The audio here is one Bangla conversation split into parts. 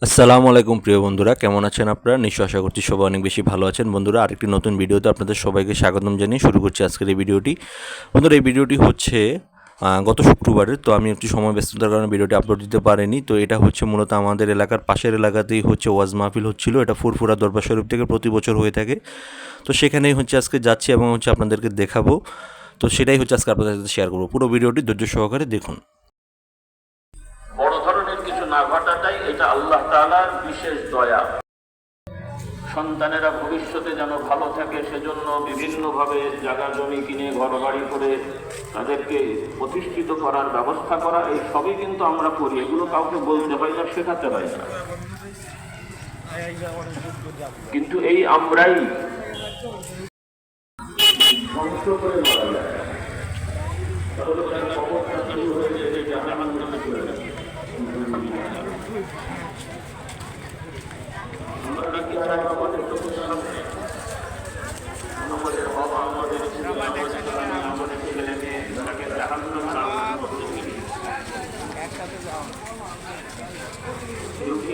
আসসালামু আলাইকুম প্রিয় বন্ধুরা, কেমন আছেন আপনারা? নিশ্চয় আশা করছি সবাই অনেক বেশি ভালো আছেন। বন্ধুরা, আরেকটি নতুন ভিডিওতে আপনাদের সবাইকে স্বাগতম জানিয়ে শুরু করছি আজকের এই ভিডিওটি। বন্ধুরা, এই ভিডিওটি হচ্ছে গত শুক্রবারের। তো আমি একটু সময় ব্যস্ততার কারণে ভিডিওটি আপলোড দিতে পারিনি। তো এটা হচ্ছে মূলত আমাদের এলাকার পাশের এলাকাতেই হচ্ছে ওয়াজ মাহফিল হচ্ছিল। এটা ফুরফুরা দরবার শরীফ থেকে প্রতি বছর হয়ে থাকে। তো সেখানেই হচ্ছে আজকে যাচ্ছি এবং হচ্ছে আপনাদেরকে দেখাবো। তো সেটাই হচ্ছে আজকে আপনাদের সাথে শেয়ার করবো। পুরো ভিডিওটি ধৈর্য সহকারে দেখুন। বড় ধরনের কিছু না ঘটাটাই এটা আল্লাহ তাআলার বিশেষ দয়া। সন্তানেরা ভবিষ্যতে যেন ভালো থাকে সেজন্য বিভিন্নভাবে জায়গা জমি কিনে ঘর বাড়ি করে তাদেরকে প্রতিষ্ঠিত করার ব্যবস্থা করা, এই সবই কিন্তু আমরা করি। এগুলো কাউকে বলতে হয় না, শেখাতে হয় না, কিন্তু এই আমরাই ধ্বংস করে মারা যায়। তাহলে তার খবরটা শুরু হয়ে যেতে জাহান্নামে চলে যাবে। আমরা নাকি আর আমাদের চোখের সামনে আমাদের বাবা, আমাদের ছেলে, আমাদের ছেলে মেয়ে তাকে জাহান্নামে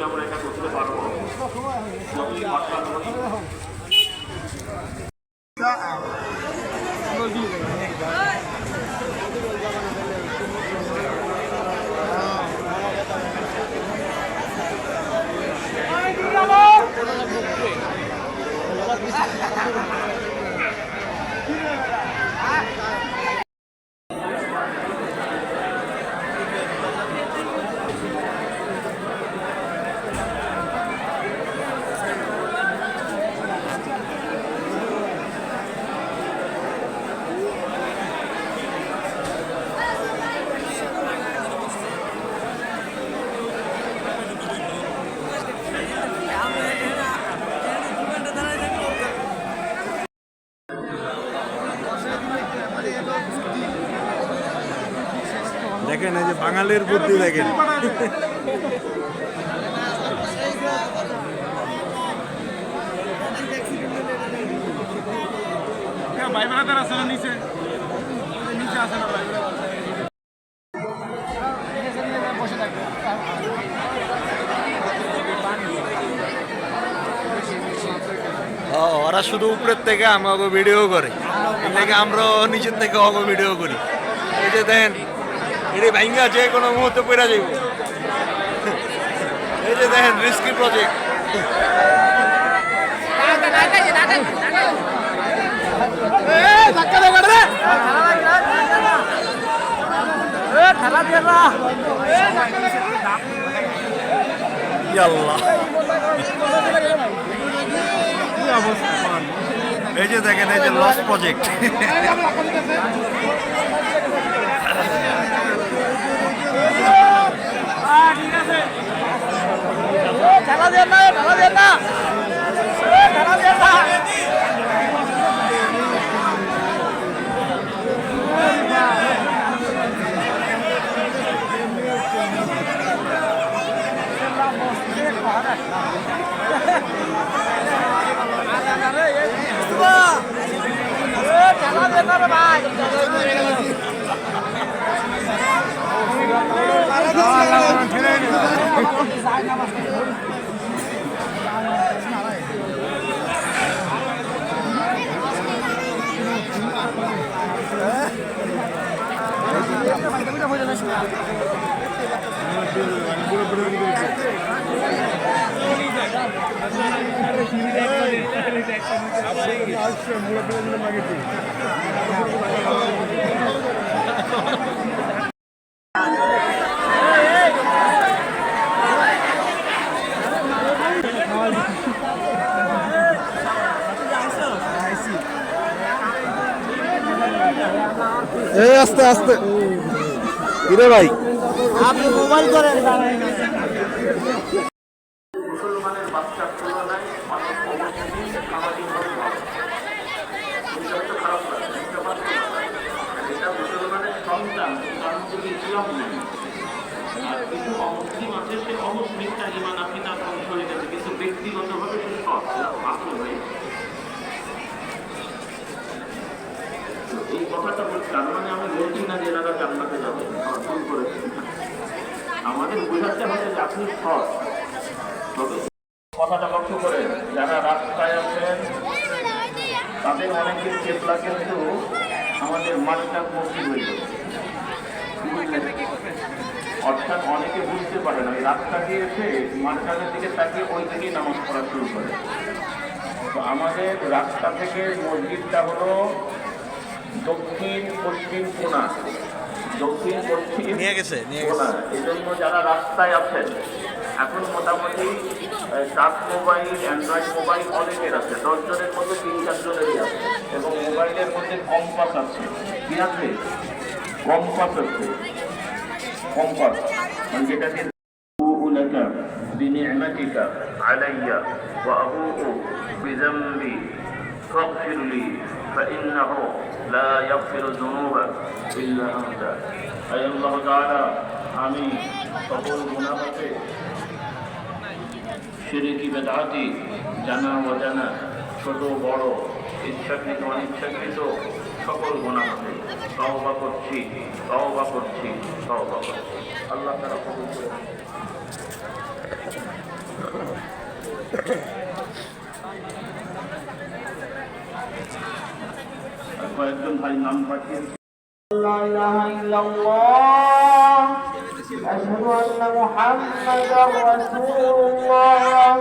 আমরা এটা করতে পারবো? দেখেন, এই যে বাঙালির বুদ্ধি দেখেন। ওরা শুধু উপরের থেকে আমাকে ভিডিও করে, এটাকে আমরাও নিচের থেকে অগো ভিডিও করি। এই যে দেখেন, এটি ভাঙ্গা যে কোনো মুহূর্তে পড়া যাইব। এই যে দেখেন, রিস্কি প্রজেক্ট। এই যে দেখেন, এই যে লস প্রজেক্ট। আস্তে আস্তে কিরে ভাই, আপনি মোবাইল করেন। মুসলমানের বাচ্চার তুলনায় অনেক সামাজিকভাবে ভালো। খারাপ লাগে, এটা মুসলমানের সন্তান, তার মধ্যে ইসলাম নেই। আর কিছু অমুসলিম আছে, সে অমুসলিমটা ইমান আপনি তার ধ্বংস হয়ে গেছে, কিন্তু ব্যক্তিগতভাবে সে সৎ, আসল ভাই। এই কথাটা বলছি, তার মানে আমি বলছি না যে এনারা জান্নাতে যাবে, ভুল করেছেন। আমাদের বোঝাতে হবে যে আপনি সৎ, তবে কথাটা লক্ষ্য করে যারা রাস্তায় আছেন তাদের অনেকের কেবলা কিন্তু আমাদের মাঠটা মসজিদ হয়ে যাবে। অর্থাৎ অনেকে বুঝতে পারে না, এই রাস্তা দিয়ে এসে মাঠটার দিকে তাকিয়ে ওই দিকেই নামাজ পড়া শুরু করে। তো আমাদের রাস্তা থেকে মসজিদটা হলো দক্ষিণ পশ্চিম কোণা, দক্ষিণ পশ্চিম নিয়ে গেছে কোণা। এই জন্য যারা রাস্তায় আছেন এখন মোটামুটি টাচ মোবাইল, অ্যান্ড্রয়েড মোবাইল অনেকের আছে, 10 জনের মধ্যে 3-4 জনেরই আছে। এবং মোবাইলের মধ্যে কম্পাস আছে। কি আছে? কম্পাস আছে। কম্পাস মানে যেটা দিয়ে لك بنعمتك علي وأبوء بذنبي فاغفر لي فإنه لا يغفر الذنوب إلا أنت। أي الله تعالى আমি সকল গুনাহ হতে, শিরকি বিদআতি, জানা অজানা, ছোট বড়, ইচ্ছাকৃত অনিচ্ছাকৃত সকল গুনাহ হতে তওবা করছি, তওবা করছি, তওবা করছি। আল্লাহ তাআলা কবুল করুন। কয়েকজন ভাই নাম পাঠিয়েছে। لا إله إلا الله أشهد أن محمدا رسول الله